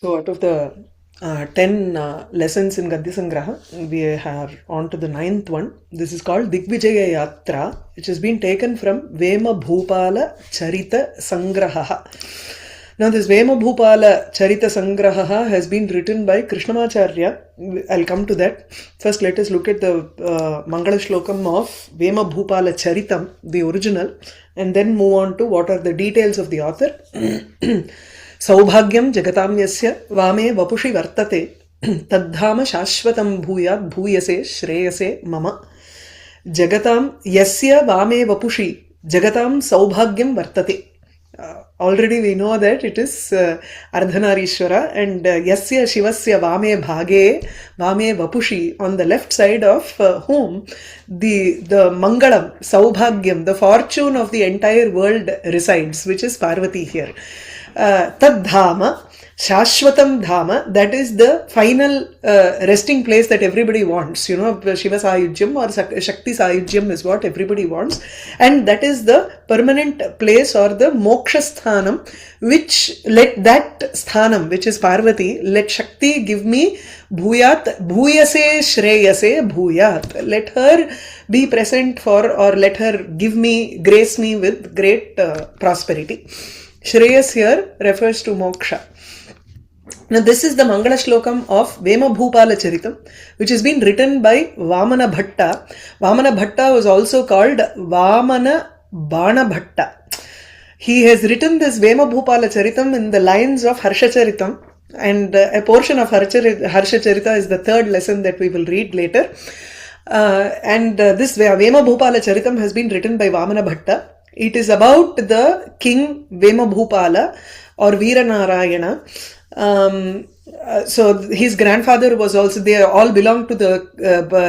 So out of the 10 lessons in Gadya Sangraha, we are on to the 9th one. This is called Digvijaya Yatra, which has been taken from Vema Bhupala Charita Sangraha. Now this Vema Bhupala Charita Sangraha has been written by Krishnamacharya. I'll come to that. First let us look at the Mangala Shlokam of Vema Bhupala Charitam, the original, and then move on to what are the details of the author. सौभाग्यं जगतां यस्य वामे वपुषि वर्तते तद्धाम शाश्वतं भूयात् भूयसे श्रेयसे मम जगतां यस्य वामे वपुषि जगतां सौभाग्यं वर्तते. Already we know that it is Ardhanarishwara, and yasya shivasya vame bhage vame vapushi, on the left side of whom the mangalam, saubhagyam, the fortune of the entire world resides, which is Parvati here. Tad dhama, Shashwatam Dhama, that is the final resting place that everybody wants. You know, Shiva Sayujyam or Shakti Sayujyam is what everybody wants. And that is the permanent place or the Moksha Sthanam, which let that Sthanam, which is Parvati, let Shakti give me Bhuyat, Bhuyase Shreyase Bhuyat. Let her be present for, or let her give me, grace me with great prosperity. Shreyas here refers to Moksha. Now this is the Mangala Shlokam of Vema Bhupala Charitam, which has been written by Vamana Bhatta. Vamana Bhatta was also called Vamana Bana Bhatta. He has written this Vema Bhupala Charitam in the lines of Harsha Charitam, and a portion of Harsha Charita is the third lesson that we will read later. This Vema Bhupala Charitam has been written by Vamana Bhatta. It is about the king Vema Bhupala or Veeranarayana. So his grandfather was also, they all belong to the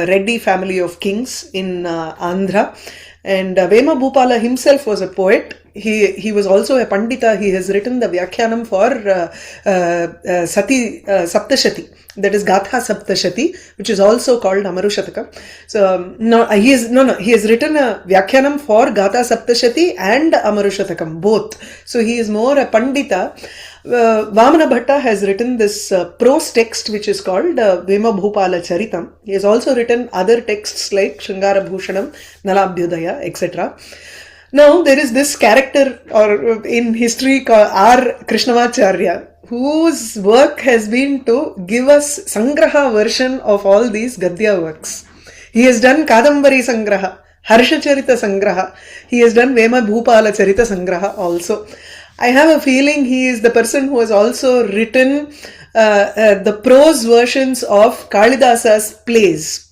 Reddy family of kings in Andhra, and Vema Bhupala himself was a poet. He was also a Pandita. He has written the Vyakhyanam for Sati Saptashati, that is Gatha Saptashati, which is also called Amarushataka. So he has written a Vyakhyanam for Gatha Saptashati and Amarushatakam, both. So he is more a Pandita. Vamana Bhatta has written this prose text which is called Vema Bhupala Charitam. He has also written other texts like Shringara Bhushanam, Nalabhyudaya, etc. Now there is this character or in history called R. Krishnamacharya, whose work has been to give us Sangraha version of all these Gadya works. He has done Kadambari Sangraha, Harsha Charita Sangraha. He has done Vema Bhupala Charita Sangraha also. I have a feeling he is the person who has also written the prose versions of Kalidasa's plays.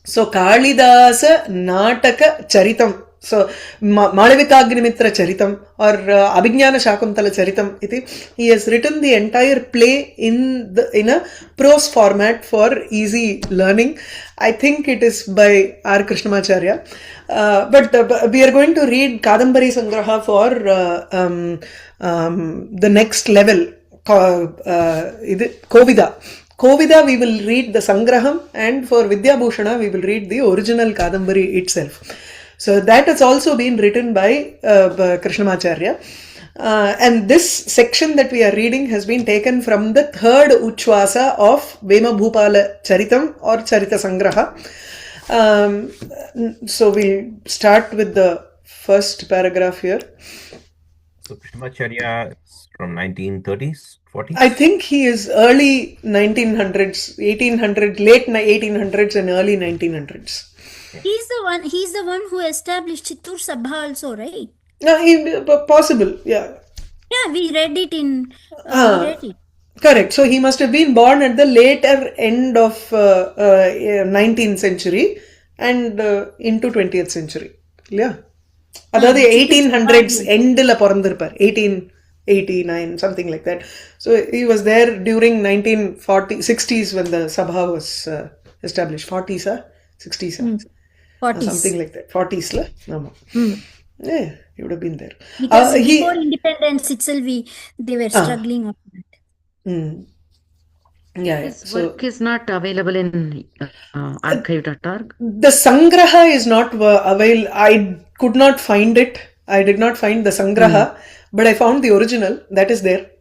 So Kalidasa Nataka Charitam. So Malavikagnimitra Charitam or Abhignana Shakuntala Charitam iti, he has written the entire play in a prose format for easy learning. I think it is by R. Krishnamacharya. But we are going to read Kadambari Sangraha for the next level, Kovida. Kovida we will read the Sangraham, and for Vidya Bhushana we will read the original Kadambari itself. So that has also been written by Krishnamacharya. And this section that we are reading has been taken from the third Uchvasa of Vema Bhupala Charitam or Charita Sangraha. So we'll start with the first paragraph here. So Krishnamacharya is from 1930s, 40s? I think he is early 1900s, 1800, late 1800s and early 1900s. He's the one who established Chittur Sabha also, right? Possible, yeah. Yeah, we read it in... read it. Correct. So he must have been born at the later end of 19th century and into 20th century. Yeah. Adhaadu 1800s end la porandhirpar. 1889, something like that. So he was there during 60s when the Sabha was established. 40s, 60s, 40s. something like that. 40s la. Yeah, he would have been there. Because before independence itself, they were struggling up that. Yeah, His work is not available in archive.org. The Sangraha is not available. I could not find it. I did not find the Sangraha, but I found the original that is there.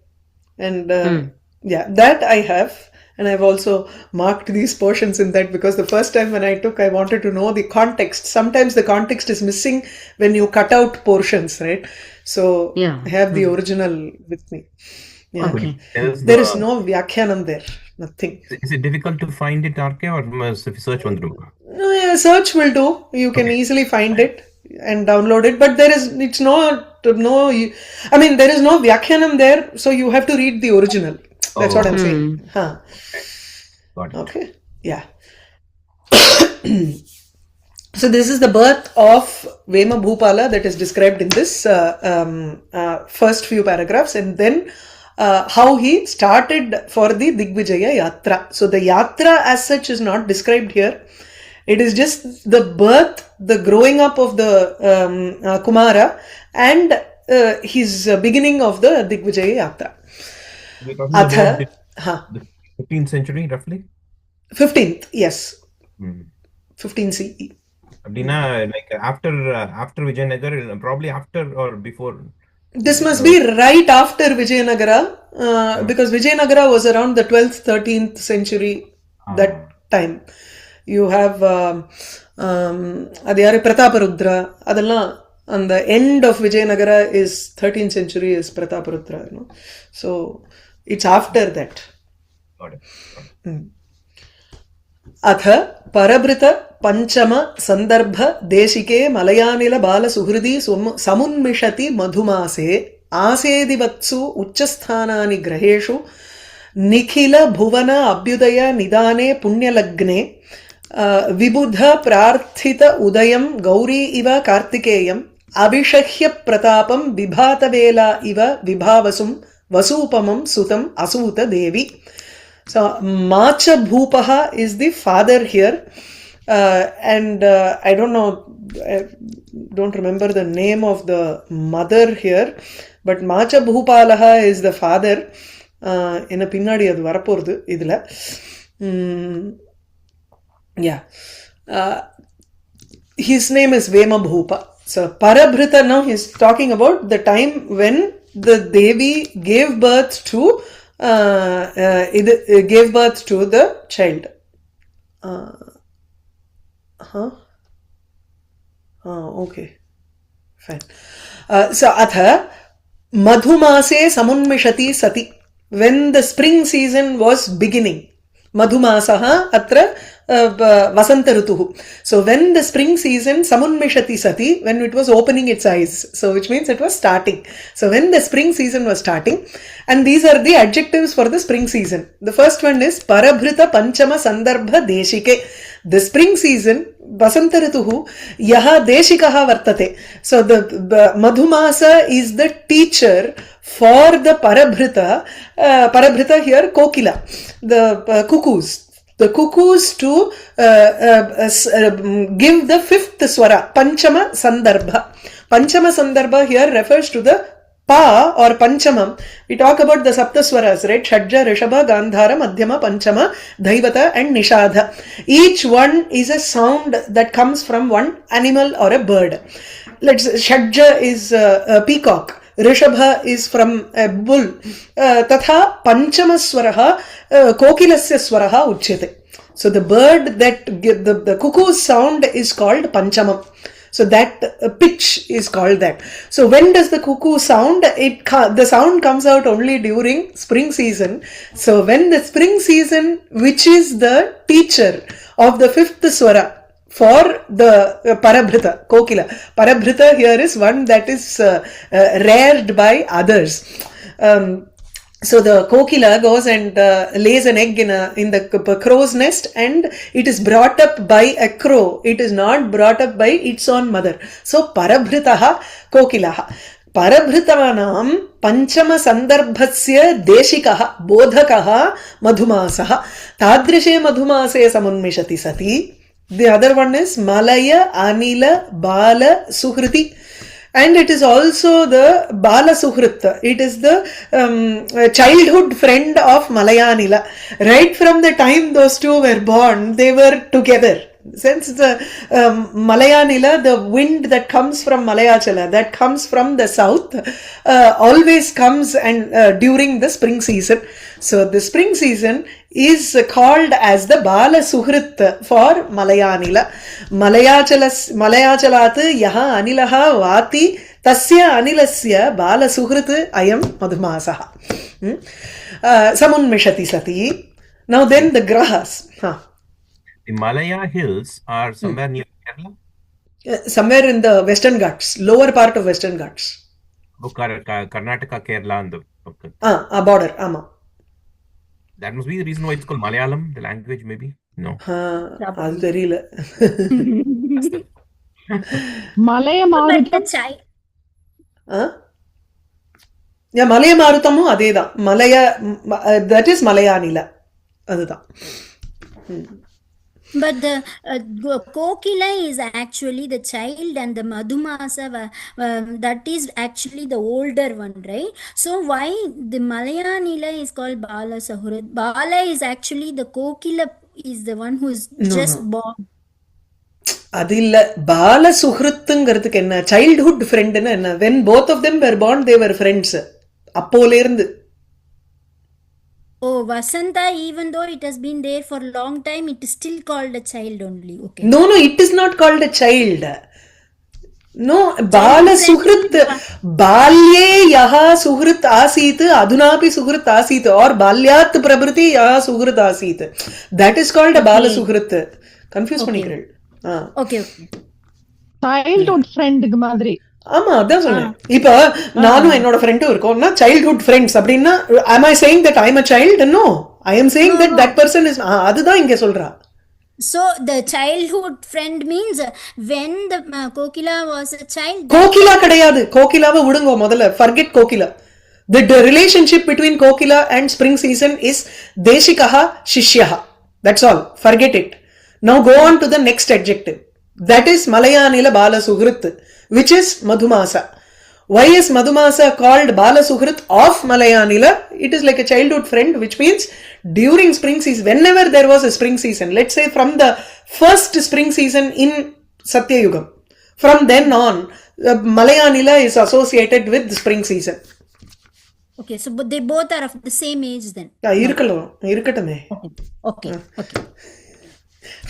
And Yeah, that I have. And I've also marked these portions in that because the first time when I took, I wanted to know the context. Sometimes the context is missing when you cut out portions, right? So Yeah. I have the original with me. Yeah. Could you Okay. tell us There is no Vyakhyanam there. Nothing. Is it difficult to find it, RK, or must search vandruma? No, yeah, search will do. You can easily find it and download it. But it's not, I mean, there is no Vyakhyanam there. So you have to read the original. That's what I'm saying. Huh. Got it. Okay. Yeah. So this is the birth of Vema Bhupala that is described in this first few paragraphs, and then how he started for the Digvijaya Yatra. So the Yatra as such is not described here. It is just the birth, the growing up of the Kumara, and his beginning of the Digvijaya Yatra. We're talking about Atha, the 15th century, roughly? 15th, yes. Hmm. 15 CE. Abdina, like after Vijayanagar, probably after or before? This must be right after Vijayanagara, because Vijayanagara was around the 12th, 13th century, that time. You have Adhyari Prataparudra, adallam, and the end of Vijayanagara is 13th century is Prataparudra, you know. So it's after that. Got it. अथ परभृत पंचम संदर्भ देशिके मलयानिल बाल सुहृदि समुन्मिषति मधुमासे आसेदिवत्सु उच्चस्थानानि ग्रहेषु निखिल भुवन अभ्युदय निदाने पुण्यलग्ने विबुध प्रार्थित उदयं गौरी इव कार्तिकेयं अभिषह्य प्रतापं विभातवेला इव विभावसुं वसूपमं सुतं असूत देवी. So Macha Bhupaha is the father here, and I don't know, I don't remember the name of the mother here, but Macha Bhupalaha is the father. In a pinnadi adu varapurdu idla. Yeah. His name is Vema Bhupa. So Parabhrita, now he's talking about the time when the Devi gave birth to gave birth to the child. Okay, fine. So atha madhumase samunmishati sati, when the spring season was beginning. Madhumasaha atra vasanta rutuhu. So when the spring season samunmishati sati, when it was opening its eyes, so which means it was starting. So when the spring season was starting, and these are the adjectives for the spring season. The first one is parabhrita panchama sandarbha deshike. The spring season vasanta rituhu yaha deshikaha vartate. So the madhumasa is the teacher for the parabhrita. Parabhrita here kokila, the cuckoos. The cuckoos to give the fifth swara, panchama sandarbha. Panchama sandarbha here refers to the pa or panchamam. We talk about the saptaswaras, right? Shadja, Rishabha, Gandhara, Madhyama, Panchama, Dhaivata and Nishadha. Each one is a sound that comes from one animal or a bird. Shadja is a peacock. Rishabha is from a bull. Tatha Panchama swaraha kokilasya swaraha uchyate. So the bird that the cuckoo's sound is called Panchamam. So that pitch is called that. So when does the cuckoo sound? The sound comes out only during spring season. So when the spring season, which is the teacher of the fifth swara for the Parabhrita, Kokila. Parabhrita here is one that is reared by others. So the kokila goes and lays an egg in the crow's nest, and it is brought up by a crow. It is not brought up by its own mother. So parabhritaha kokilaha. Parabhritavanam panchama sandarbhasya deshikaha bodhakaha madhumasaha. Tadrishe madhumase samunmishati sati. The other one is Malaya Anila Bala Suhriti. And it is also the Bala Suhrit. It is the childhood friend of Malayanila. Right from the time those two were born, they were together. Since the Malayanila, the wind that comes from Malayachala, that comes from the south, always comes and during the spring season. So the spring season is called as the Bala Suhrit for Malayanila. Malayachalat yaha anilaha vati tasya anilasya Bala Suhrit ayam madhumasaha. Samunmishati sati. Now then the grahas. The Malaya hills are somewhere near Kerala. Somewhere in the Western Ghats, lower part of Western Ghats. Oh, Karnataka, Kerala, and the A border, ama. that must be the reason why it's called Malayalam, the language, maybe. No. அது தெரியல. மலைய But the மாருதம் child. மலைய மாருத்தமும் அதேதான். that is மலையானில. அதுதான். But the Kokila is actually the child, and the Madhumasa that is actually the older one, right? So why the Malayanila is called Bala Suhrit? Bala is actually the Kokila is the one who is just born. அது இல்ல. பால சுஹ்ருத்துங்கிறதுக்கு என்ன, childhood ஃப்ரெண்ட்னு என்ன? when both of them were born they were friends. அப்போல இருந்து. Oh, Vasanta, even though it has been there for a long time, it is still called a child only. Okay. No, it is not called a child. No, Bala Suhrit. Balye yaha Suhrit asit adunapi Suhrit asit, or Balyat Prabriti yaha Suhrit asit. That is called a Bala Suhrit. Confuse பண்ணிக்கிறேன். Okay. Childhood ஃப்ரெண்டுக்கு மாதிரி. ஆமா, அதான் சொன்னேன். இப்ப நானும் என்னோட ஃப்ரெண்டும் இருக்கோம்னா சைல்ட்ஹுட் ஃப்ரெண்ட்ஸ் அப்படின்னா am I saying that I am a child? No, I am saying that that person is. அதுதான் இங்க சொல்றா. So the childhood friend means when the Kokila was a child. Kokila கிடையாது. கோகிலாவை விடுங்க முதல்ல. forget Kokila. The relationship between Kokila and spring season is Deshikaha Shishyaha. That's all. Forget it. Now go on to the next adjective. That is Malayanila Bala Suhrit, which is Madhumasa. Why is Madhumasa called Bala Suhrit of Malayanila? It is like a childhood friend, which means during spring season, whenever there was a spring season, let's say from the first spring season in Satyayugam, from then on, Malayanila is associated with the spring season. Okay, so but they both are of the same age then. இருக்கட்டுமே. Okay.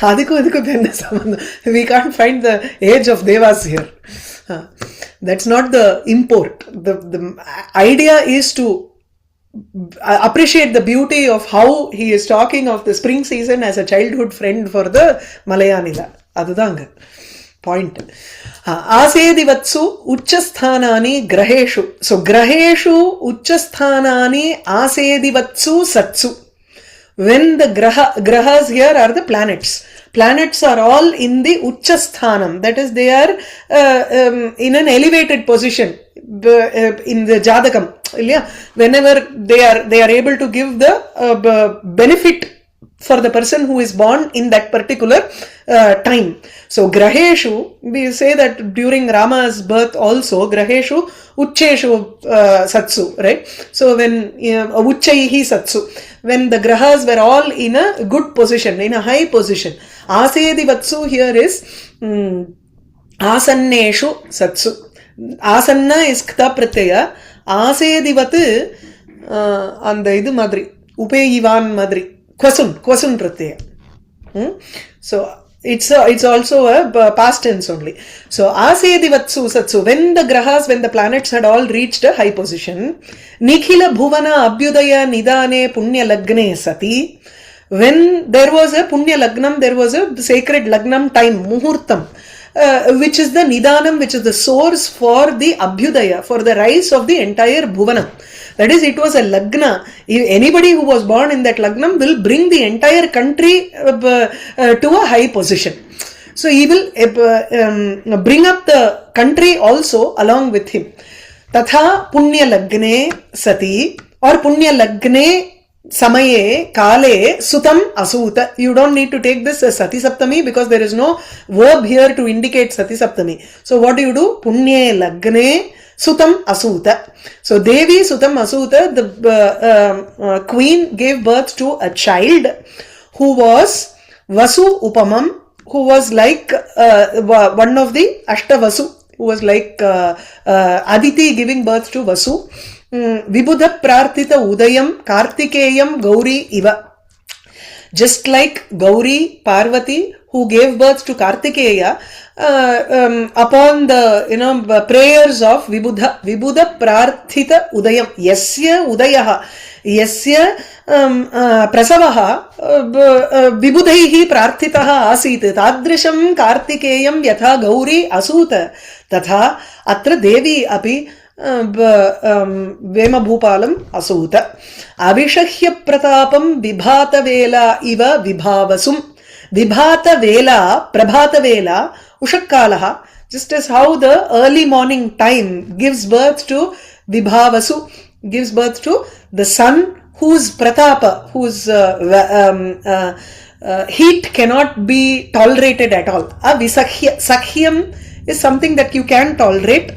அதுக்கும் இதுக்கும் என்ன சம்பந்தம்? We can't find the age of Devas here. That's not the import. The idea is to appreciate the beauty of how he is talking of the spring season as a childhood friend for the Malayanila. அதுதாங்க point. ஆசேதிவத்சு உச்சஸ்தானானி கிரகேஷு. So கிரகேஷு உச்சஸ்தானானி ஆசேதிவத்சு சத்சு. When the grahas here are the planets. Planets are all in the Uchasthanam. That is, they are in an elevated position in the Jadakam. Whenever they are able to give the benefit for the person who is born in that particular time. So Graheshu, we say that during Rama's birth also, Graheshu Uchcheshu Satsu, right? So when Uchchaihi Satsu, when the Grahas were all in a good position, in a high position. Asedivatsu here is Asanneshu Satsu. Asanna is Kta Pratyaya. Asedivat அந்த இது மாதிரி உபேயிவான் மாதிரி Kwasun Pratyaya. So it's also a past tense only. So Asedivatsu Satsu, when the grahas, when the planets had all reached a high position, Nikhila Bhuvana Abhyudaya Nidane Punya Lagne Sati, when there was a Punya Lagnam, there was a sacred Lagnam time, Muhurtam, which is the Nidanam, which is the source for the Abhyudaya, for the rise of the entire Bhuvanam. That is, it was a Lagna. Anybody who was born in that Lagnam will bring the entire country to a high position. So he will bring up the country also along with him. Tatha Punya Lagne Sati, or Punya Lagne Samaye Kale Sutam Asuta. You don't need to take this as Sati Saptami because there is no verb here to indicate Sati Saptami. So what do? Punya Lagne Sutam Asuta. So Devi Sutam Asuta, the queen gave birth to a child who was Vasu Upamam, who was like one of the Ashtavasu, who was like Aditi giving birth to Vasu. vibudha prarthita udayam kartikeyam gauri iva. Just like Gauri Parvati, who gave birth to Kartikeya, upon the prayers of Vibudha Prarthita Udayam, Yasya Udayaha, Yasya Prasavaha, Vibudhaihi Prarthitaha Asit, Tadrisham Kartikeyam Yatha Gauri Asuta, Tatha Atra Devi Api वेमभूपालम असूत अभिषह्य प्रतापम विभात वेला इव विभावसुम विभात वेला प्रभात वेला उषक्कालः just as how the early morning time gives birth to vibhavasu, gives birth to the sun whose pratapa, whose heat cannot be tolerated at all. Sakhyam is something that you can tolerate.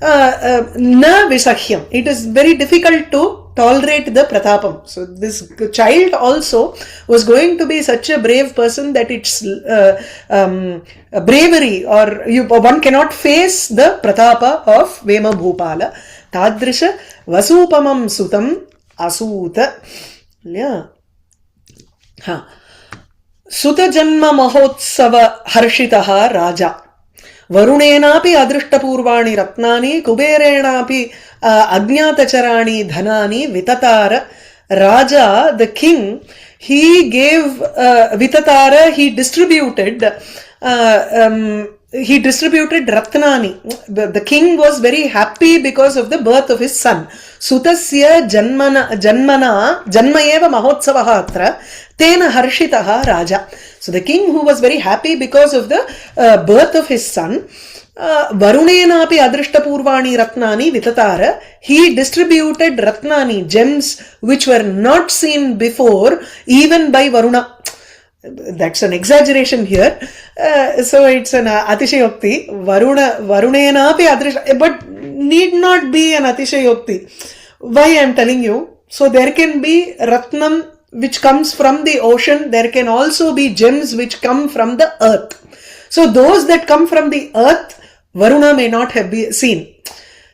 Na visahyam, it is very difficult to tolerate the pratapam. So this child also was going to be such a brave person that it's bravery, or one cannot face the pratapa of Vema Bhupala. Tadrisha vasupamam sutam asuta. Yeah. Suta janma mahotsava harshitaha raja. वरुणेनापि अदृष्टपूर्वाणि रत्नानि कुबेरेणापि अज्ञातचराणि धनानि विततार राजा the king he gave vitatara, he distributed ratnani. The king was very happy because of the birth of his son. Sutasya janma eva mahotsavaha atra tena harshitaha raja. So the king, who was very happy because of the birth of his son, varunena api adrishtapurvani ratnani vitatara, he distributed ratnani, gems which were not seen before even by Varuna. That's an exaggeration here. So it's an atishayokti. Varunena api adrisht, but need not be an atishayokti. Why I am telling you? So there can be ratnam which comes from the ocean. There can also be gems which come from the earth. So those that come from the earth, Varuna may not have been seen.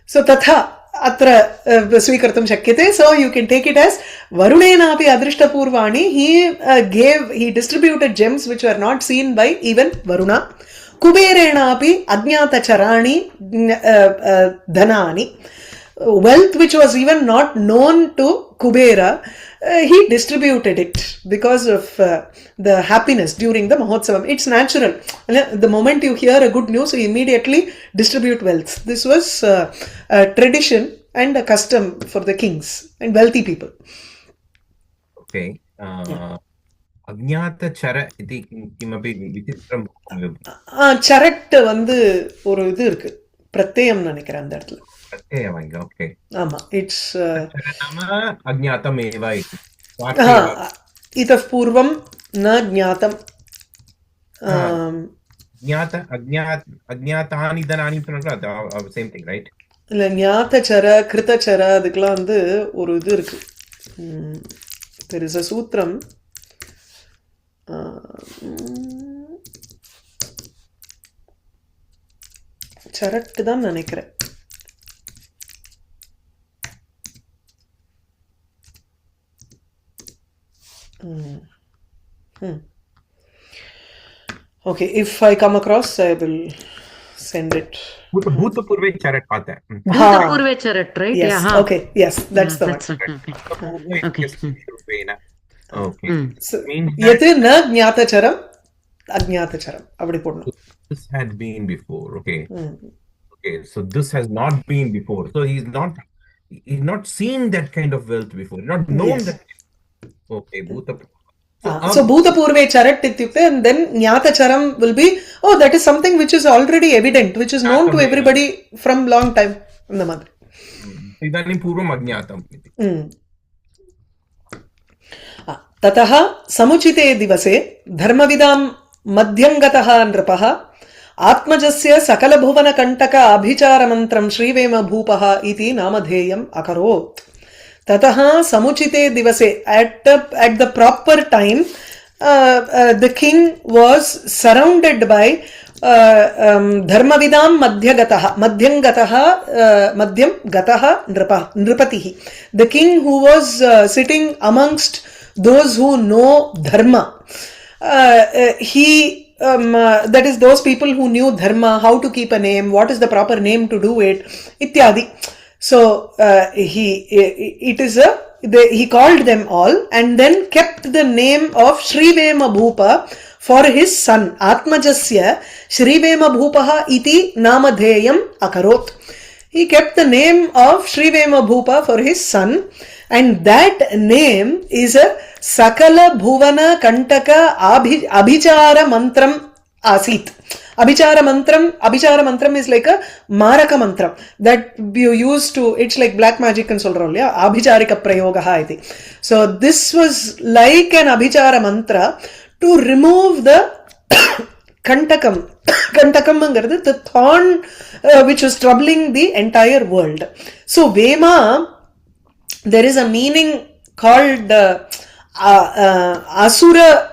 So tatha atra swikartam shakyate. So you can take it as Varunena api adrishtapurvani, he distributed gems which were not seen by even Varuna. Kuberena api ajnata charani dhanani, wealth which was even not known to Kubera, he distributed it because of the happiness during the Mahotsavam. It's natural. The moment you hear a good news, you immediately distribute wealth. This was a tradition and a custom for the kings and wealthy people. Okay. Agnata chara iti kimapi vititram. Charat வந்து ஒரு இது இருக்கு, பிரத்யயம் நினைக்கிறேன் அந்த இடத்துல. Okay. ஆமா, it's அஜ்ஞாதம் ஏவ இதி. itaf purvam na jnatam. அஜ்ஞாதானி Dhanani same thing, right? இல்ல, ஞாதச்சர கிருதச்சர அதுக்கெல்லாம் வந்து ஒரு இது இருக்கு. there is a சூத்திரம். சரட்டு தான் நினைக்கிறேன். Okay, if I come across, I will send it. Bhutapurve charat paatha. Bhutapurve charat, right? Yes. Yeah. Okay. Yes, that's the one. Okay. Okay. So, yethu na jnatacharam ajnatacharam appadi podum. This had been before. Okay. Okay. So this has not been before. So he's not seen that kind of wealth before. Not known that. Okay. Bhutapurve. So Bhutapurve charat ityukte, and then Jnatacharam will be, oh, that is something which is already evident, which is known to everybody from long time in the mother. Idanim purvam ajnatam. Tataha samuchite divase dharmavidam madhyangataha nripaha atmajasya sakala bhuvana kantaka abhichara mantram shrivema bhupaha iti namadheyam akarot. Tataha samuchite divase, at the proper time, the king was surrounded by धर्मविदां मध्यगतः मध्यंगतः मध्यम गतः नृपतिः. The king who was sitting amongst those who know dharma, he that is those people who knew dharma, how to keep a name, what is the proper name to do it, ityadi. So he called them all and then kept the name of Shrivema Bhupa for his son. Atmajasya Shrivema Bhupaha iti namadheyam akarot. He kept the name of Shrivema Bhupa for his son, and that name is a Sakala Bhuvana Kantaka Abhichara Mantram Asit. Abhichara mantram is like a maraka mantram that you use to, it's like black magic and solrol, yeah, abhicharika prayogaha iti. So this was like an abhichara mantra to remove the kantakam angaradu, the thorn which was troubling the entire world. So vema, there is a meaning called asura,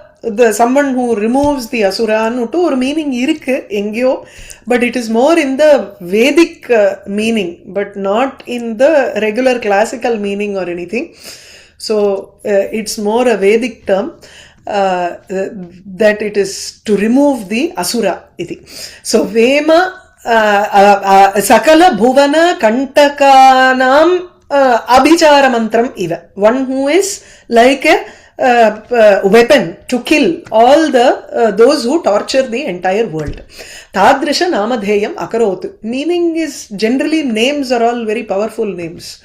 someone who removes the asura to or meaning irukku engyo, but it is more in the Vedic meaning, but not in the regular classical meaning or anything. So it's more a Vedic term, that it is to remove the asura iti. So vema sakala bhuvana kantakanam abhichara mantram iva, one who is like a weapon to kill all the those who torture the entire world. Tadrisha namadheyam akarot, meaning is generally names are all very powerful names.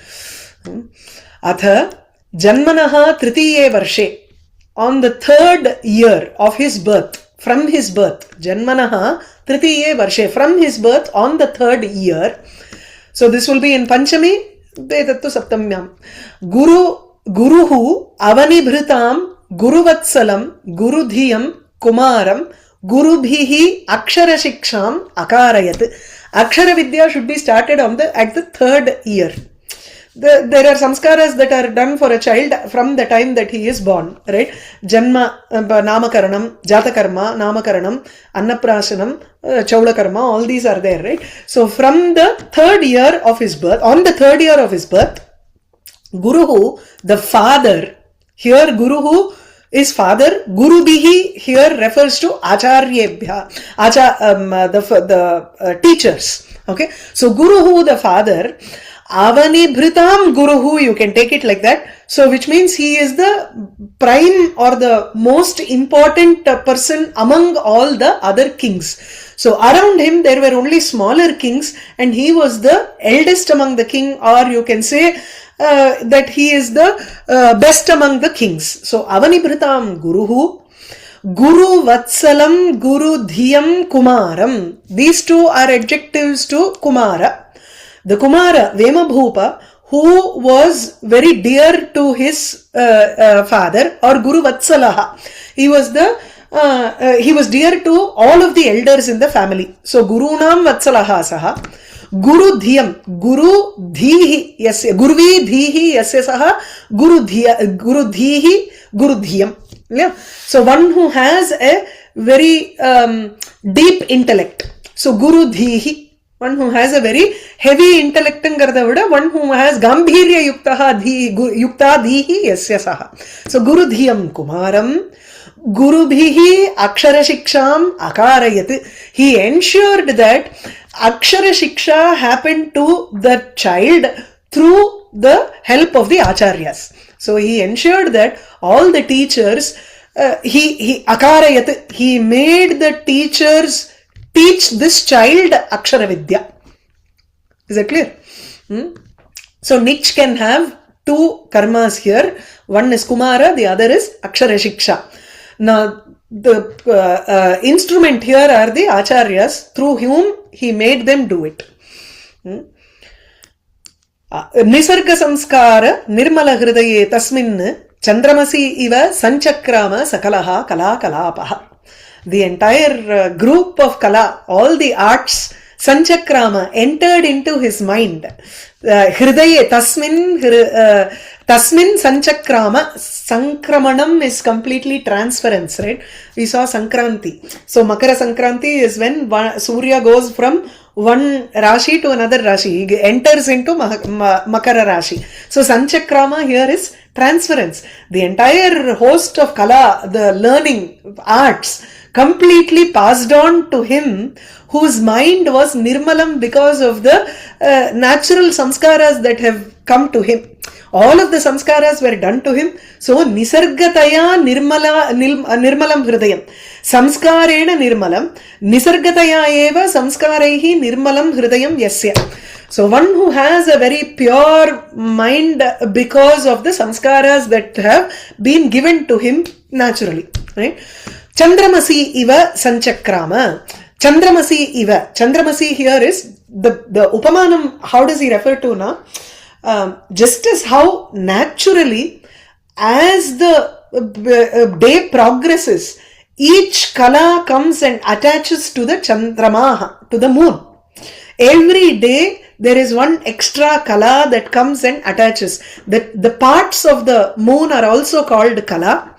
Atha janmanaha tritiye varshe, on the third year of his birth, from his birth, janmanaha tritiye varshe, from his birth on the third year. So this will be in Panchami Vedattu Saptamyam. Guruhu avanibhritam guruvatsalam gurudhiyam kumaram gurubhihi akshara shiksham akarayat. Akshara vidya should be started at the third year. There are samskaras that are done for a child from the time that he is born, right? Janma, namakaranam, jatakarma, namakaranam, annaprashanam, chaulakarma, all these are there, right? So from the third year of his birth, on the third year of his birth, Guruhu, the father, here Guruhu is father, Gurubihi here refers to Acharyebhya, the teachers, okay? So Guruhu, the father, Avanibhritam Guruhu, you can take it like that. So which means he is the prime or the most important person among all the other kings. So around him there were only smaller kings and he was the eldest among the king, or you can say that he is the best among the kings. So Avanibhritam Guruhu, Guru Vatsalam, Guru Dhiyam Kumaram. These two are adjectives to Kumara. The Kumara, Vemabhupa, who was very dear to his father, or Guru Vatsalaha. He was dear to all of the elders in the family. So Gurunam Vatsalaha Saha. Guru Dhiyam, Guru Dhihi, yes, Guruvi Dhihi, yes, Saha, Guru Dhihi, Guru Dhiyam. Yeah. So one who has a very deep intellect. So Guru Dhihi, one who has a very heavy intellect, one who has gambhirya yukta dhihi yasya saha. So Guru Dhiyam Kumaram, Gurubhihi Akshara Shiksham Akarayat. He ensured that Akshara Shiksha happened to the child through the help of the Acharyas. So he ensured that all the teachers, he Akarayat, he made the teachers teach this child Akshara Vidya. Is that clear? So Nich can have two karmas here. One is Kumara, the other is Akshara Shiksha. Now the instrument here are the Acharyas through whom he made them do it. Nisarga Samskara Nirmala Hridaye Tasmin Chandramasi Iva Sanchakrama Sakalaha Kala Kalapaha. The entire group of Kala, all the arts, Sanchakrama, entered into his mind. Hridaye, Tasmin sanchakrama. Sankramanam is completely transference, right? We saw Sankranti. So Makara Sankranti is when Surya goes from one Rashi to another Rashi. He enters into Makara Rashi. So Sanchakrama here is transference. The entire host of Kala, the learning, arts, completely passed on to him, whose mind was nirmalam because of the natural samskaras that have come to him. All of the samskaras were done to him. So nisargataya nirmalam hridayam. Samskarena nirmalam. Nisargataya eva samskaraihi nirmalam hridayam yasya. So one who has a very pure mind because of the samskaras that have been given to him naturally, right? Chandramasi iva sanchakrama. Chandramasi iva. Chandramasi here is the upamanam. How does he refer to now? Just as how naturally, as the day progresses, each kala comes and attaches to the chandramaha, to the moon. Every day there is one extra kala that comes and attaches. The parts of the moon are also called kala.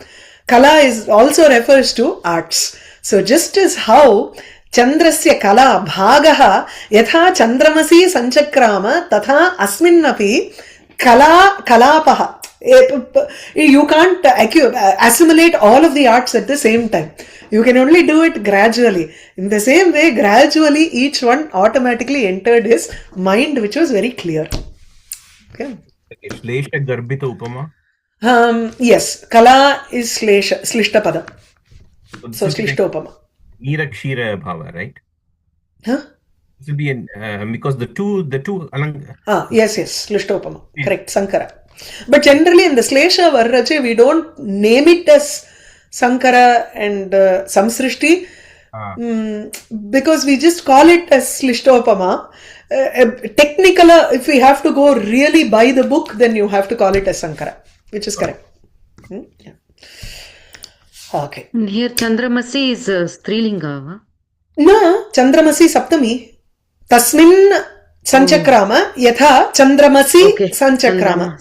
Kala is also refers to arts. So just as how Chandrasya kala bhagaha yatha chandramasi sanchakrama tatha asminnapi kalapaha. You can't assimilate all of the arts at the same time. You can only do it gradually. In the same way, gradually each one automatically entered his mind, which was very clear. Okay. Shlesha garbita upama. Yes, kala is slishta pada. So slishtopama. Nirakshira bhava, right? Huh? This will be because the two yes, Slishtopama. Yeah. Correct, Sankara. But generally in the Slesha Varrache, we don't name it as Sankara and Samsrishti because we just call it as Slishtopama. Technical, if we have to go really by the book, then you have to call it as Sankara, which is correct. Yeah. Okay. Here Chandramasi is Strilinga. No, Chandramasi Saptami. Tasmin Sanchakrama yatha Chandramasi Sanchakrama.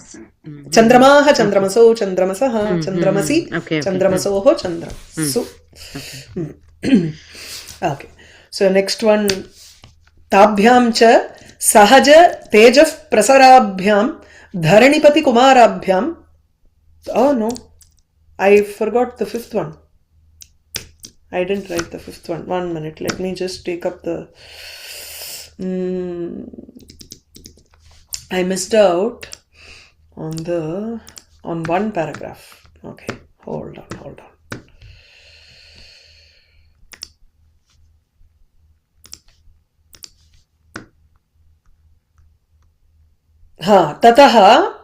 Chandramaha Chandramaso Chandramasaha Chandramasi Chandramasoho Chandramasu. Okay. So next one. Tabhyam cha sahaja tejaf prasarabhyam dharanipati kumarabhyam. Oh no. I forgot the fifth one. I didn't write the fifth one. 1 minute. Let me just take up the... I missed out on one paragraph. Okay. Hold on. Tataha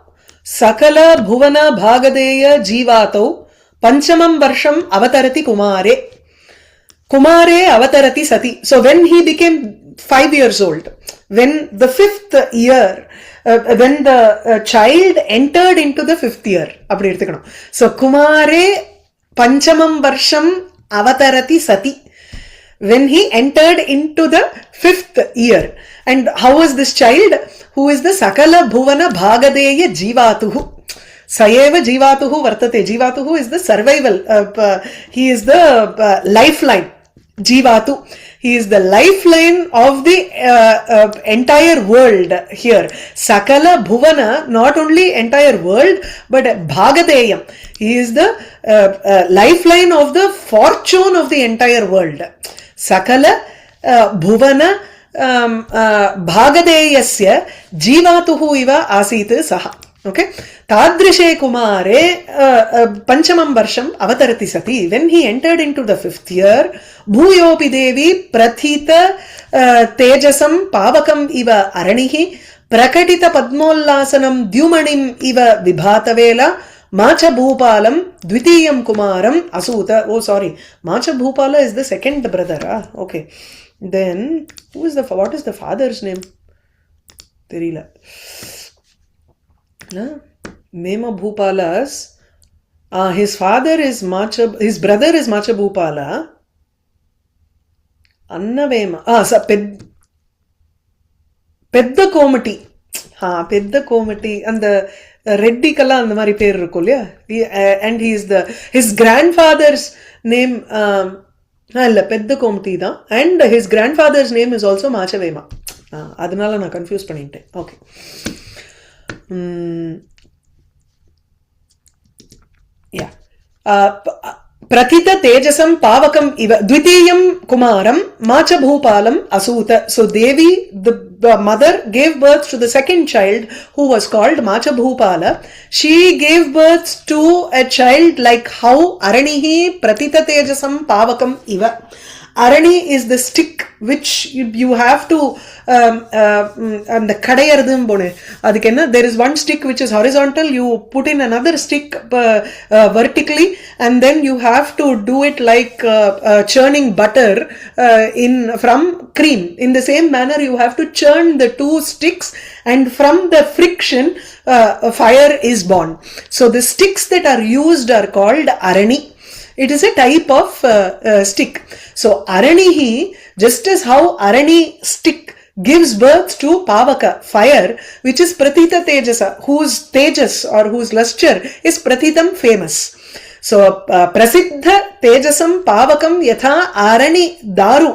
sakala bhuvana bhagadeya jivatau panchamam varsham avatarati kumare avatarati sati. So when he became 5 years old, when the 5th year, when the child entered into the 5th year, so kumare panchamam varsham avatarati sati, when he entered into the 5th year. And how was this child? Who is the sakala bhuvana bhagadeya jivatuhu. Sayeva jivatuhu vartate. Jivatuhu is the survival. He is the lifeline. Jivatu. He is the lifeline of the entire world here. Sakala bhuvana, not only entire world, but bhagadeyam. He is the lifeline of the fortune of the entire world. Sakala bhuvana bhagadeyasya jivatuhu iva asit saha. Okay. Tadrishe kumare panchamam varsham avatarati sati. When he entered into the 5th year, bhuyopi devi prathita tejasam pavakam iva aranihi prakatita padmollasanam dyumanim iva vibhatavela macha bhupalam dvitiyam kumaram asuta. Oh, sorry. Macha bhupala is the second brother. Okay. Then, what is the father's name? Terila. Mema Bhupala's his father is Macha, his brother is Macha Bhupala. Annavema. Pedda Komati. Pedda Komati. And ரெட்டிக்கெல்லாம் அந்த மாதிரி பேர் இருக்கும் இல்லையா. And he is his grandfather's name இல்ல பெத்த கோமதி தான். And his grandfather's name is also மாச்சவேமா. அதனால நான் கன்ஃபியூஸ் பண்ணிட்டேன். ஓகே. யா பிரதித தேஜசம் பாவகம் இவ த்விதீயம் குமாரம் மாச்சபூபாலம் அசூத. So Devi, the mother, gave birth to the second child who was called Machabhupala. She gave birth to a child like how Aranihi pratita tejasam pavakam iva. Arani is the stick which you have to and the kadayardum bone adukku enna, there is one stick which is horizontal, you put in another stick vertically, and then you have to do it like churning butter in from cream. In the same manner you have to churn the two sticks, and from the friction fire is born. So the sticks that are used are called arani. It is a type of stick. So aranihi, just as how arani stick gives birth to pavaka, fire, which is pratita tejasa, whose tejas or whose luster is pratitam, famous. So prasiddha tejasam pavakam yatha arani daru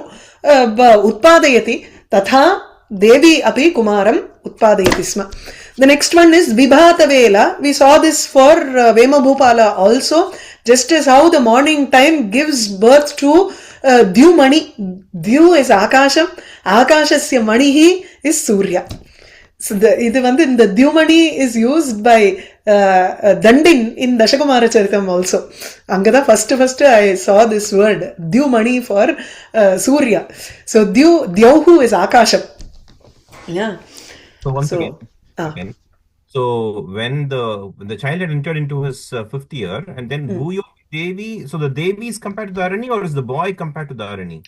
utpadayati tatha devi api kumaram utpadayati sma. The next one is vibhatavela. We saw this for Vemabhupala also. Just as how the morning time gives birth to Dyumani. Dyu is Akasham. Akashasya Manihi is Surya. So the Dyumani is used by Dandin in Dashakumara Charitam also. Angada first I saw this word Dyumani for Surya. So Dyauhu is Akasham. Yeah. So once again. So when the child had entered into his fifth year, and then Bhuyo Devi, so the Devi is compared to the Arani, or is the boy compared to the Arani?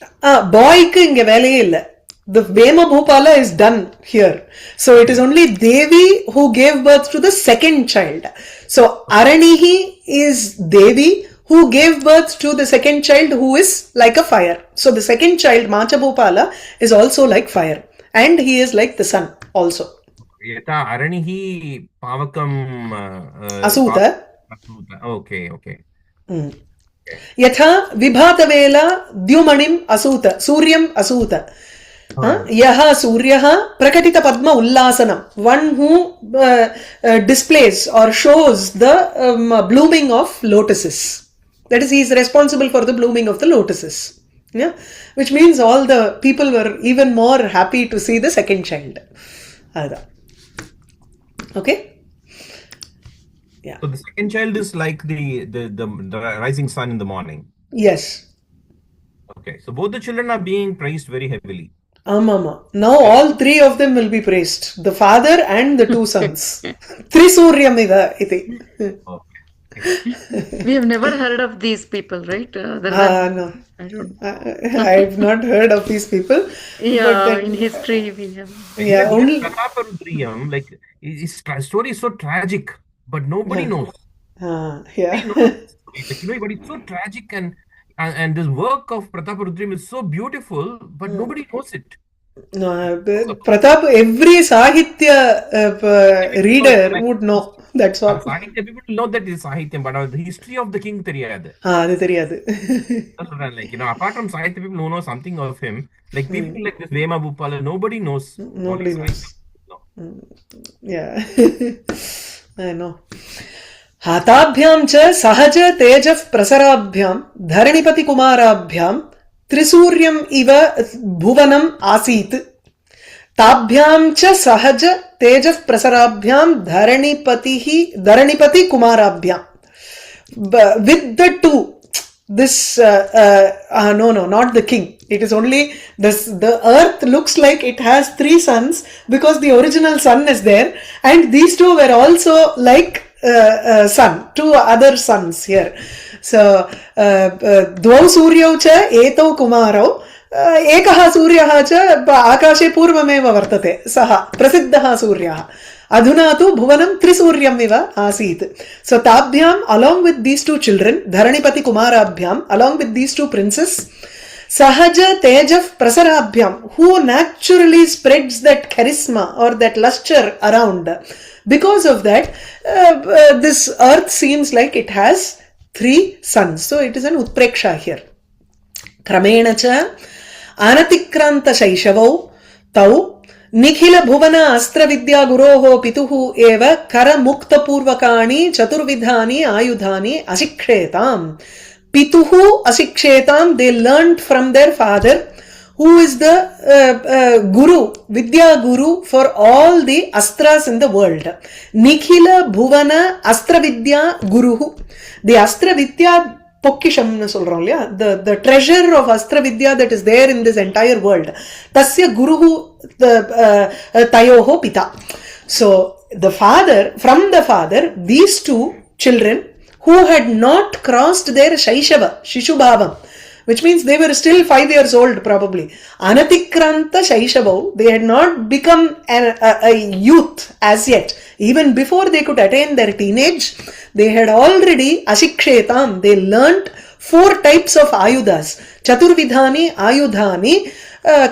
Boy ku inga velaye illa. The Vema Bhupala is done here. So it is only Devi who gave birth to the second child. So Aranihi is Devi who gave birth to the second child who is like a fire. So the second child, Machabhupala, is also like fire. And he is like the sun also. Yata aranihi pavakam Asuta. Okay. Yatha vibhatavela dyumanim asuta. Suryam asuta. Yaha suryaha prakatita padma ullasanam. One who displays or shows the blooming of lotuses. That is, he is responsible for the blooming of the lotuses. Yeah, which means all the people were even more happy to see the second child. Okay. Yeah. So the second child is like the rising sun in the morning. Yes. Okay. So both the children are being praised very heavily. Amama. Now all three of them will be praised. The father and the two sons. Trisuryamiva iti. Okay. We have never heard of these people, right? No. I don't. I've not heard of these people. Yeah, but then, in history we have. Yeah, only. Prataparudriyam, like his story is so tragic, but nobody knows. Yeah. But it's so tragic, and this work of Prataparudriyam is so beautiful, but nobody knows it. No, Pratap, every Sahitya reader would know. That's all. Sahitya people know that is Sahityam, but the history of the king theriyadu. அது தெரியாது. That's what I'm like, apart from Sahitya people who know something of him, like people like this Vema Bhupala, nobody knows. Nobody knows. No. Yeah. I know. हाताभ्यां च सहज तेजः प्रसराभ्यां धरणिपति कुमाराभ्यां त्रिसूर्यम् इव भुवनम् आसीत्. ताभ्यां च सहज तेजः प्रसराभ्यां धरणिपति कुमाराभ्यां. With the two, this no, not the king. It is only this. The earth looks like it has three suns because the original sun is there, and these two were also like sun, two other suns here. So dvau suryau cha etau kumarau एकः सूर्यः च आकाशे पूर्वमेव वर्तते, सः प्रसिद्धः सूर्यः. अधुना तु भुवनं त्रिसूर्यम् इव आसीत्. So ताभ्याम् along with these two children, धरणिपति कुमाराभ्याम् along with these two princes, sahaja tejaf prasarabhyam, who naturally spreads that charisma or that luster around. Because of that, this earth seems like it has 3 suns. So it is an utpreksha here. Kramena cha anatikranta shaishavau tau Nikhil भुवन अस्त्र विद्या गुरोः पितुः एव कर मुक्त पूर्वकाणि चतुर्विधानि आयुधानि अशिक्षेताम्. पितुः अशिक्षेताम्, they learned from their father, who is the guru, vidya guru for all the astras in the world. Nikhila bhuvana astra vidya guruhu, the astra vidya பொக்கிஷம்னு சொல்றோம் இல்லையா, the treasure of astra vidya that is there in this entire world, tasya guruhu tayoho pita. So the father, from the father, these 2 children who had not crossed their shaishava, shishubhavam, which means they were still 5 years old probably, anatikranta shaishavau, they had not become a youth as yet. Even before they could attain their teenage, they had already ashikshetam, they learnt 4 types of ayudhas, chaturvidhani ayudhani,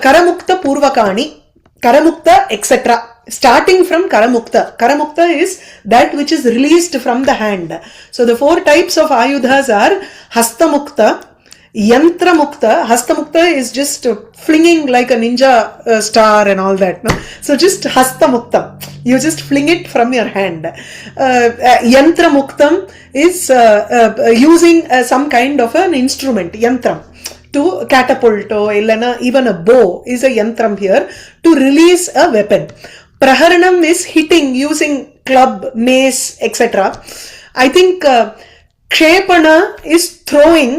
karamukta purvakani, karamukta etc. Starting from karamukta. Karamukta is that which is released from the hand. So the 4 types of ayudhas are hastamukta, yantra mukta. Hastamukta is just flinging like a ninja star and all that, no? So just hastamukta, you just fling it from your hand. Yantra muktam is using some kind of an instrument, yantram, to catapult or even a bow is a yantram here, to release a weapon. Praharanam is hitting using club, mace, etc. I think kshepana is throwing.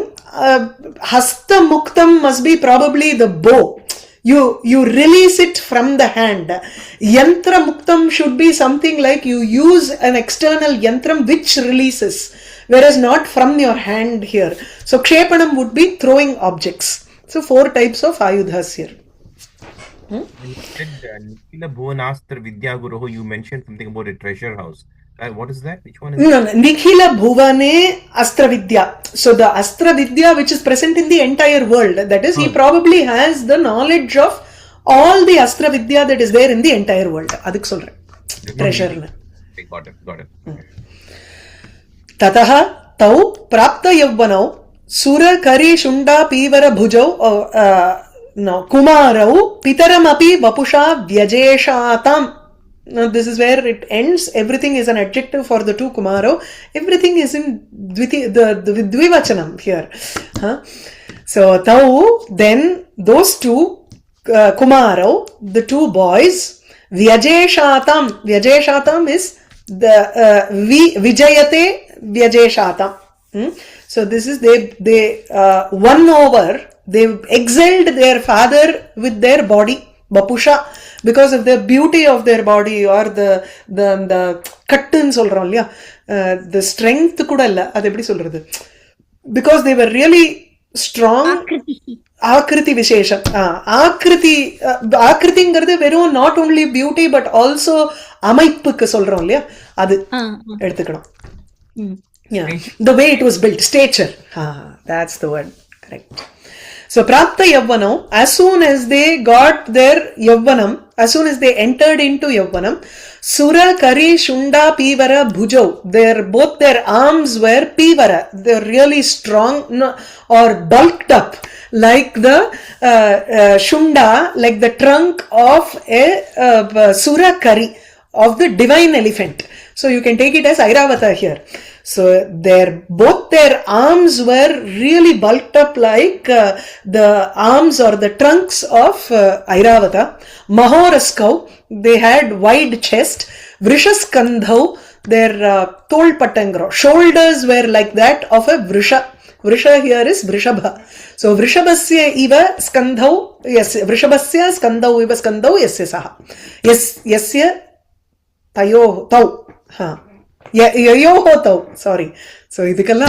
Hasta muktam must be probably the bow. You release it from the hand. Yantra muktam should be something like you use an external yantram which releases, whereas not from your hand here. So kshepanam would be throwing objects. So 4 types of ayudhas here. You said Nikhila Bhuvanastra Vidya Guruho, you mentioned something about a treasure house. What is that? Which one is No, Nikhila Bhuvane Astra Vidya. So the Astra Vidya which is present in the entire world, that is, he probably has the knowledge of all the Astra Vidya that is there in the entire world. Adik solren. Treasure. Okay, got it. Tataha tau prapta yavvanau sura kari shunda pivara bhujau kumarau pitaramapi vapusha vyajeshatam. Now this is where it ends. Everything is an adjective for the 2 Kumaro. Everything is in the Dvivachanam here. So Tau, then those 2 Kumaro, the 2 boys, Vyajeshatam. Vyajeshatam is the Vijayate Vyajeshatam. So this is they won over, they excelled their father with their body, Bapusha, because of the beauty of their body or the kattuன்னு சொல்றோம் இல்லையா, the strength கூட இல்ல, அது எப்படி சொல்றது, because they were really strong. Aakriti விசேஷம். ஆக்ருதிங்கிறது வெறும் not only beauty but also அமைப்புக்கு சொல்றோம் இல்லையா, அது எடுத்துக்கணும். Yeah, the way it was built, stature. That's the word, correct. So prapta yavvanam, as soon as they got their yavvanam, as soon as they entered into yavvanam, sura kari shunda pivara bhujau, both their arms were pivara, they were really strong or bulked up like the shunda, like the trunk of a sura kari, of the divine elephant. So you can take it as Airavata here. So both their arms were really bulked up like the arms or the trunks of Airavata. Mahoraskau, they had wide chest. Vrishaskandhau, their tolpatangro, shoulders were like that of a vrisha. Vrisha here is Vrishabha. So Vrishabhasya iva skandhau, yes, Vrishabhasya skandhau iva skandhau yasya saha. Yes, yasya tayo, tau. Yayoho tau, sorry. So idikalla,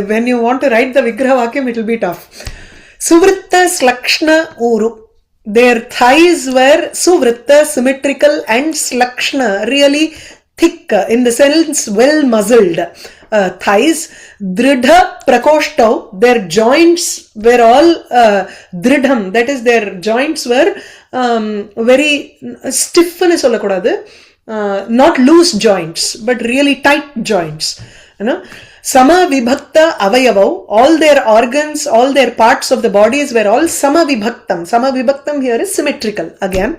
when you want to write the Vigraha Vakyam, it will be tough. Suvritta Slakshna Uru. Their thighs were Suvritta, symmetrical, and Slakshna, really thick, in the sense well muzzled thighs. Dridha prakoshtav, their joints were all dridham, that is their joints were very stiff nu sollakudadu, not loose joints but really tight joints, you know. Sama vibhakta avayavav, all their organs, all their parts of the bodies were all sama vibhaktam. Sama vibhaktam here is symmetrical again.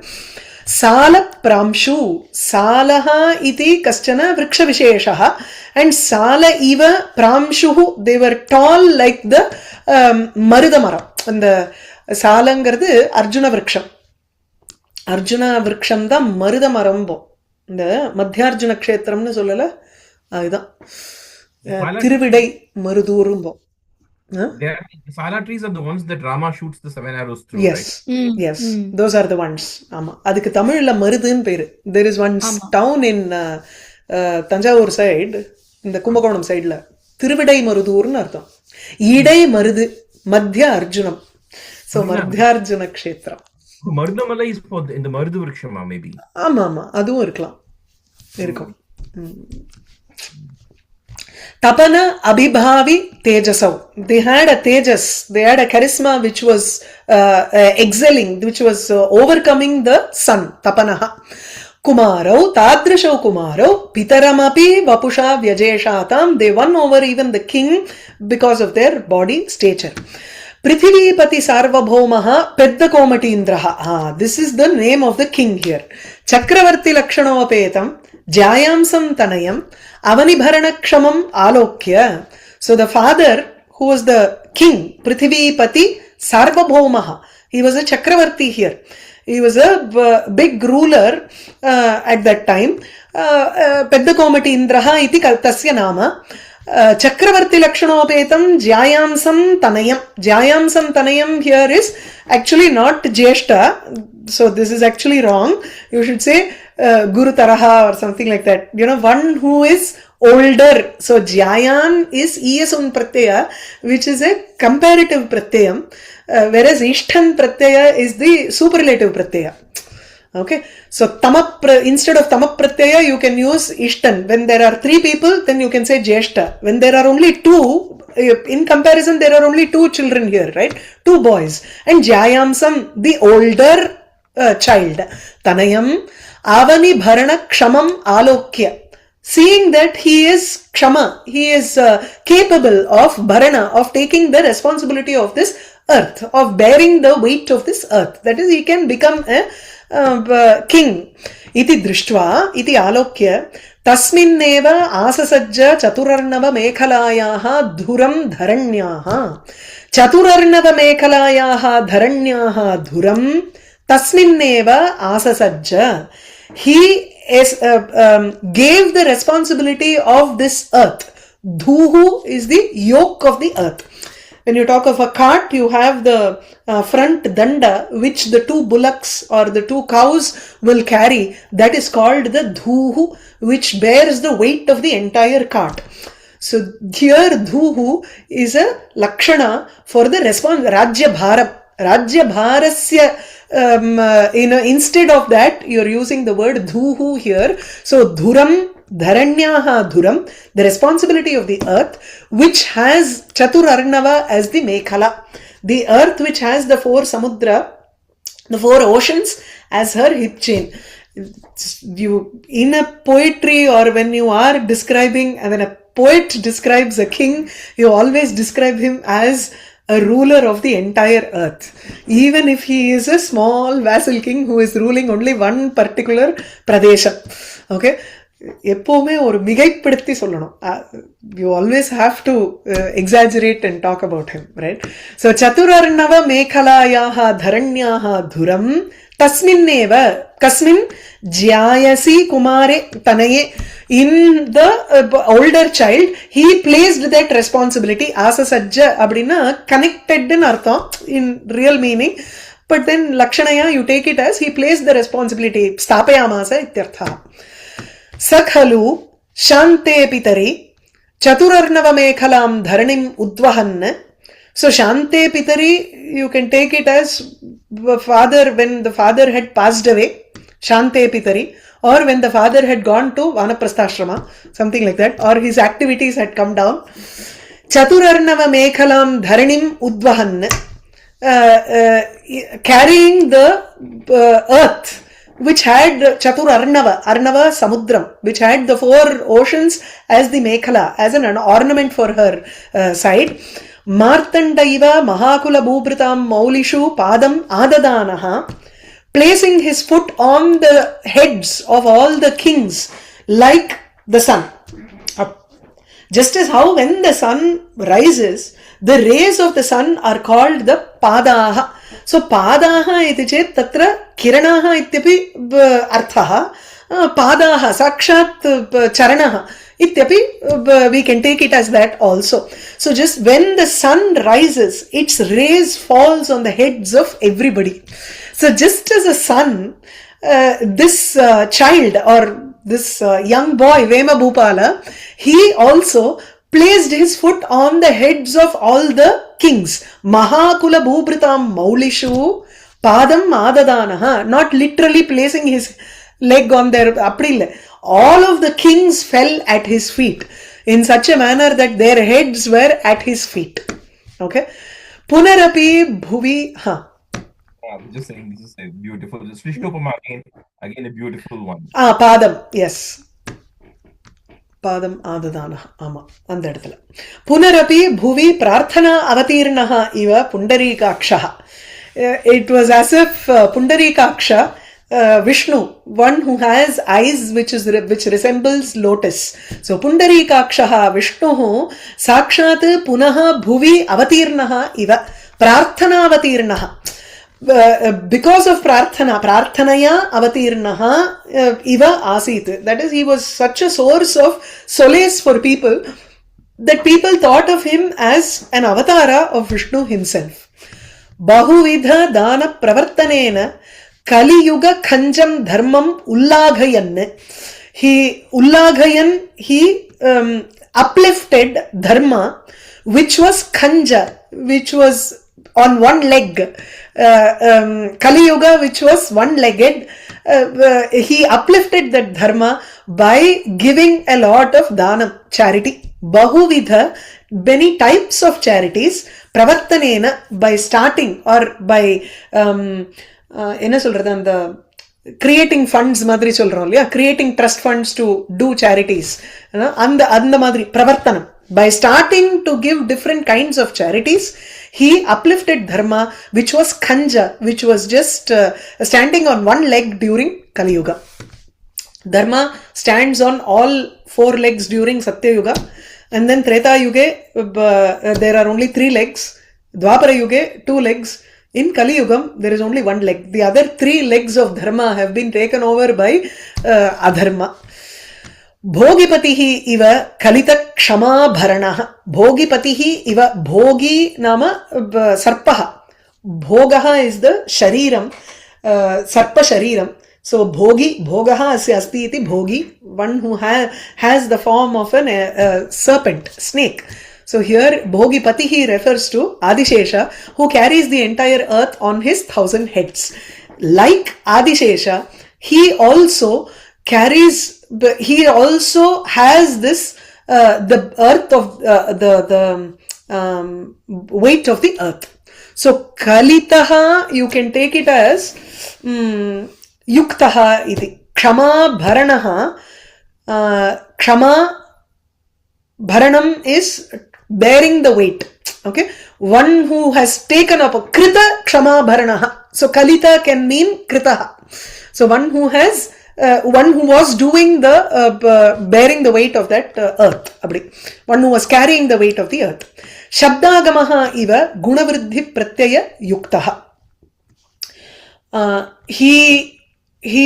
Sala pramshu, salaha iti kaschana vriksha visheshaha, and sala iva pramshuhu, they were tall like the marudamaram. And the salangaradu arjuna vriksham, arjuna vriksham da marudamarambo, இந்த மத்தியார்ஜுன க்ஷேத்திரம்னு சொல்லல, அதுதான் திருவிடை மருதூரும்போ. Sala trees are the ones that Rama shoots the 7 arrows through, Yes, right? yes, those are the ones. ஆமா, அதுக்கு தமிழ்ல மருதுன்னு பேரு. There is one town in Thanjavur side, இந்த கும்பகோணம் சைடுல திருவிடை மருதூர்னு அர்த்தம். இடை மருது, மத்திய அர்ஜுனம். So மத்தியார்ஜுன க்ஷேத்திரம். Marudamala is for in the Marudu Vrikshama, maybe. ஆமா ஆமா, அதுவும் இருக்கலாம், இருக்கும். Tapana abhibhavi tejasav, they had a tejas, they had a charisma which was excelling, which was overcoming the sun. Tapanaha kumarau tadrashau kumarau pitaramapi vapusha vyajeshatam, they won over even the king because of their body stature. Prithivipati sarvabhaumaha pedda komatindraha, this is the name of the king here. Chakravarti lakshanopetam jayamsam tanayam avanibharanakshamam alokya. So the father, who was the king, Prithivipati sarvabhaumaha, he was a chakravarti here. He was a big ruler at that time. Pedda komatindraha iti tasya nama. Chakravarti lakshanopetam jayamsam tanayam. Jayamsam tanayam here is actually not jeshta, so this is actually wrong. You should say Guru Taraha or something like that. You know, one who is older. So Jayan is ES1 pratyaya, which is a comparative pratyayam, whereas Ishtan pratyaya is the superlative pratyaya. Okay, so instead of tamap pratyaya you can use ishtan. When there are 3 people, then you can say jeshta. When there are only 2, in comparison there are only 2 children here, right? 2 boys. And jayamsam, the older child. Tanayam avani bharana kshamam alokya, seeing that he is kshama, he is capable of bharana, of taking the responsibility of this earth, of bearing the weight of this earth, that is, he can become a king. Iti drishtva, iti alokya, tasminneva asasajja chaturarnava mekhalayaha dhuram dharanyaha. Chaturarnava mekhalayaha dharanyaha dhuram tasminneva asasajja. He gave the responsibility of this earth. Dhuhu is the yoke of the earth. When you talk of a cart, you have the front danda, which the 2 bullocks or the 2 cows will carry. That is called the dhuhu, which bears the weight of the entire cart. So here dhuhu is a lakshana for the response. Rajya bharam. Rajya bharasya, instead of that, you're using the word dhuhu here. So dhuram, dharanyaha dhuram, the responsibility of the earth, which has chaturarnava as the mekhala, the earth which has the 4 samudra, the 4 oceans as her hip chain. You, in a poetry, or when you are describing, when a poet describes a king, you always describe him as a ruler of the entire earth, even if he is a small vassal king who is ruling only one particular pradesha. Okay, எப்பவுமே ஒரு மிகைப்படுத்தி சொல்லணும். You always have to exaggerate and talk about him, right? So chaturarnava mekhalayaha dharanyaha dhuram tasminneva kasmin jayasi kumare tanaye. In the older child, he placed that responsibility. Asasajja abdina connected in artham in real meaning, but then lakshanaya you take it as he placed the responsibility. Stapayamasa ityartha. Sakhalu shante pitari chaturarnava mekhalam dharanim udvahan. So shante pitari, you can take it as father, when the father had passed away, Shante Pitari, or when the father had gone to Vanaprastha, something like that, or his activities had come down. Chaturarnava Mekhalam Dharanim Udvahan, carrying the earth, which had Chaturarnava, Arnava Samudram, which had the 4 oceans as the Mekhala, as an ornament for her side. Martandaiva Mahakula Bhubritam Maulishu Padam Adadanaha, placing his foot on the heads of all the kings like the sun. Just as how when the sun rises, the rays of the sun are called the Padaha. So Padaha iti chet tatra Kiranaha ityapi arthaha, Padaha Sakshat Charanaha ityapi, we can take it as that also. So just when the sun rises, its rays falls on the heads of everybody. So just as a sun, this child or this young boy Vema Bhupala, he also placed his foot on the heads of all the kings. Mahakula Bhubritam Maulishu Padam Adadanaha, not literally placing his leg on their april. All of the kings fell at his feet in such a manner that their heads were at his feet. Okay. Punarapi Bhuvi, Just saying, this is a beautiful. Just Vishnupama again a beautiful one. Padam, yes. Padam Adadana, Ama, and that. Punarapi Bhuvi Prarthana Avatirnaha Iva Pundarikakshaha. It was as if Pundarikaksha, Vishnu, one who has eyes which resembles lotus. So Pundarikakshaha Vishnuhu Sakshat Punaha Bhuvi Avatirnaha Iva Prarthana Avatirnaha. Because of prarthanaya avatirnaha iva asit. That is, he was such a source of solace for people that people thought of him as an avatara of Vishnu himself. Bahuvidha dana pravartanena Kali Yuga Khanjam Dharmam Ullaghayan. He uplifted Dharma, which was Khanja, which was on one leg. Kali Yuga, which was one-legged, he uplifted that dharma by giving a lot of dhanam, charity. Bahuvidha, many types of charities. Pravartanena, by starting or by creating funds madri solrom illaya, creating trust funds to do charities. And madri pravartanam. By starting to give different kinds of charities, he uplifted dharma, which was khanja, which was just standing on one leg during Kali Yuga. Dharma stands on all 4 legs during Satya Yuga, and then Treta Yuga there are only 3 legs. Dwapara Yuga 2 legs. In Kali Yugam there is only 1 leg. The other 3 legs of dharma have been taken over by adharma. Bhogipatihi iva kalita kshama bharanaha. Bhogipatihi iva, bhogi nama sarpaha. Bhogaha is the shariram, sarpa shariram. So bhogi, bhogaha asya asti iti bhogi, one who has the form of a serpent, snake. So here Bhogipatihi refers to Adishesha, who carries the entire earth on his 1,000 heads. Like Adishesha, he also has this the earth of the weight of the earth. So Kalitaha, you can take it as Yuktaha iti. Kshama Bharanaha. Kshama Bharanam is bearing the weight. Okay, one who has taken up a Krita Kshama Bharanaha. So Kalita can mean Kritaha. So one who was doing the bearing the weight of that earth. One who was carrying the weight of the earth. Shabdagamaha iva gunavriddhi pratyaya yuktaha. He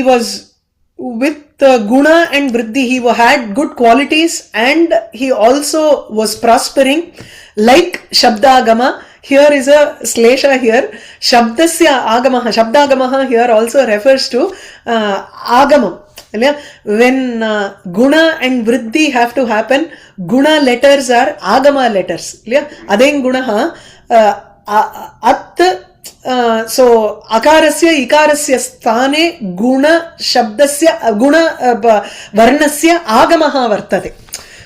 was with guna and vriddhi. He had good qualities and he also was prospering like Shabdagama. Here is a slesha here. Shabdasya agamaha. Shabdagamaha here also refers to agamam. When guna and vriddhi have to happen, guna letters are agama letters. Adeng gunaha at so akarasya ikarasya sthane guna shabdasya guna varnasya agamaha vartate.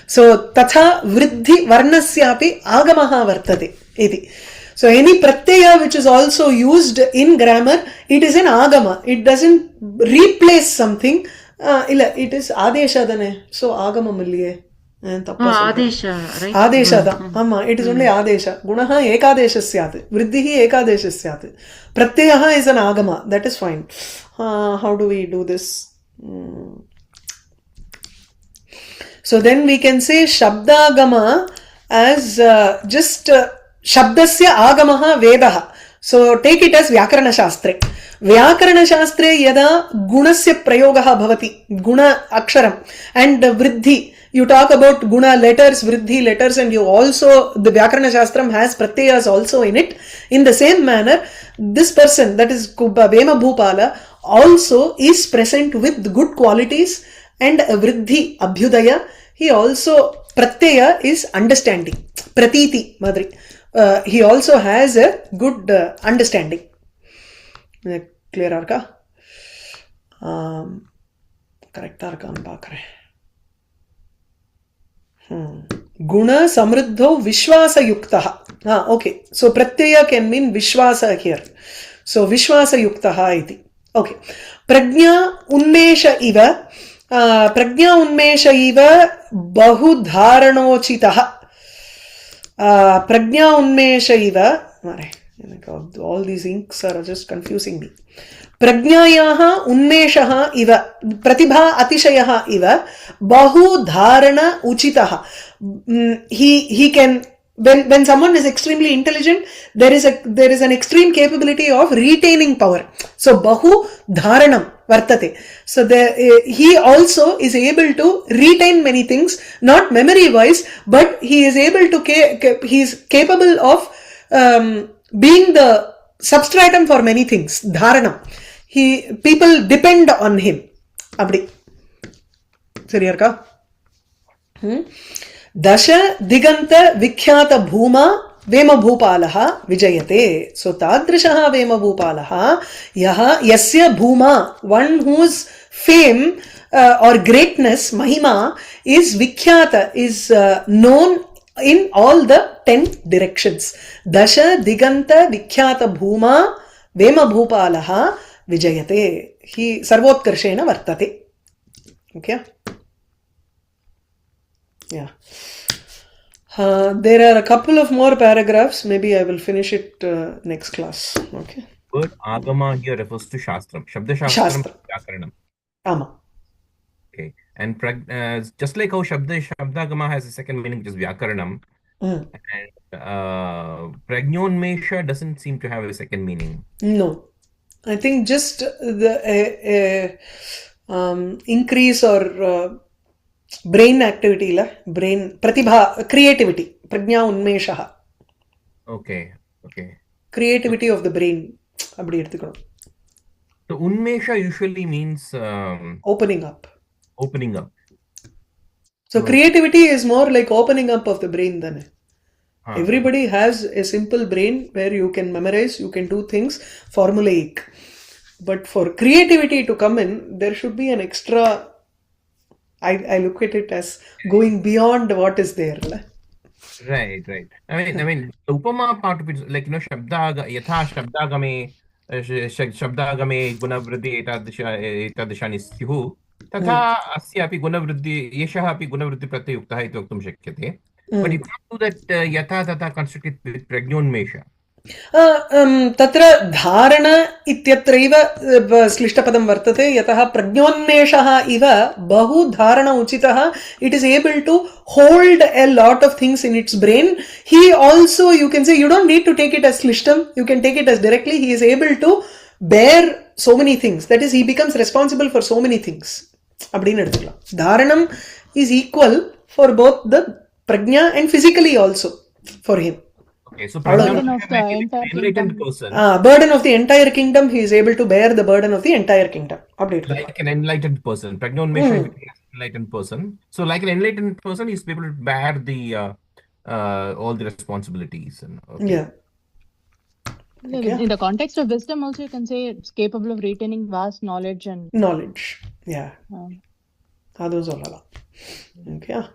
So tatha vriddhi varnasya api agamaha vartate iti. So any pratyaya which is also used in grammar, it is an agama. It doesn't replace something. Illa, it is adesha dane. So agamam illiye. Adesha, right? Adesha da. Amma, it is only adesha. Gunaha ekadesha syat. Vriddhihi ekadesha syat. Pratyayaha is an agama. That is fine. How do we do this? So then we can say shabdagama as just shabdasya agamaha vedaha. So take it as vyakarana shastre. Vyakarana shastre yada gunasya prayogaha bhavati. Guna aksharam. And vriddhi. You talk about guna letters, vriddhi letters, and you also, the Vyakarana Shastram has pratyayas also in it. In the same manner, this person, that is Vema Bhupala, also is present with good qualities and vriddhi, abhyudaya. He also, pratyaya is understanding. Pratiti, madri. He also has a good understanding. Clear arka? Correct arka nu paakren. Guna samruddho vishwasa yuktaha. Okay. So pratyaya can mean vishwasa here. So vishwasa yuktaha iti. Okay. Prajna unmesha iva. Prajna unmesha iva bahu dharanochitaha. Prajna unmesha iva. All these inks are just confusing me. Prajnayaha unmeshaha iva pratibha atishayaha iva bahu dharana uchitaha. He can, when someone is extremely intelligent, there is an extreme capability of retaining power. So bahu dharanam vartate. So he also is able to retain many things, not memory wise, but he is able to he is capable of being the substratum for many things. Dharanam. People depend on him. Abdi. Sariyarka? Dasha diganta vikhyata bhuma Vema Bhupalaha vijayate. So tadrishaha Vema Bhupalaha yasya bhuma, one whose fame or greatness, mahima, is vikhyata, is known in all the 10 directions. Dasha diganta vikhyata bhuma Vema Bhupalaha vijayate. He sarvotkarshena vartate. Okay? Yeah. There are a couple of more paragraphs. Maybe I will finish it next class. Okay? Word agama here refers to shastram. Shabda shastram, Shastra. vyakaranam. Ama. Okay. And just like how Shabdagama has a second meaning, which is Vyakaranam, and Pragnonmesha doesn't seem to have a second meaning. No. I think just the increase or brain activity, brain pratibha, creativity, prajna unmeshaha. Okay. Creativity of the brain. Abdi eduthukonum. So unmesha usually means Opening up. So creativity is more like opening up of the brain than everybody has a simple brain where you can memorize, you can do things formulaic. But for creativity to come in, there should be an extra. I look at it as going beyond what is there. Right. I mean, the upama part of it, like, yatha shabdagame gunavriddhi etadishani syuhu तथा अस्यापि गुणवृद्धि एषः अपि गुणवृद्धि प्रत्ययुक्तः इति वक्तुं शक्यते. But you can't do that यथा तथा construct with प्रज्ञोन्मेष. तत्र धारण इत्यत्रैव श्लिष्टपदं वर्तते. यतः प्रज्ञोन्मेषः इव बहु धारण उचितः. It is able to hold a lot of things in its brain. He also, you can say, you don't need to take it as slishtam, you can take it as directly. He is able to bear so many things. That is, he becomes responsible for so many things. அப்படின்னு எடுத்துக்கலாம். Dharanam is equal for both the prajna and physically also for him. Okay, so burden of the entire enlightened kingdom. person. Burden of the entire kingdom, he is able to bear the burden of the entire kingdom. Like an enlightened person. Pragnonmesha is an enlightened person. So like an enlightened person, he is able to bear the all the responsibilities. And, okay. Yeah. In the context of wisdom also you can say it's capable of retaining vast knowledge and knowledge. Yeah. அதுவும் சொல்லலாம். Okay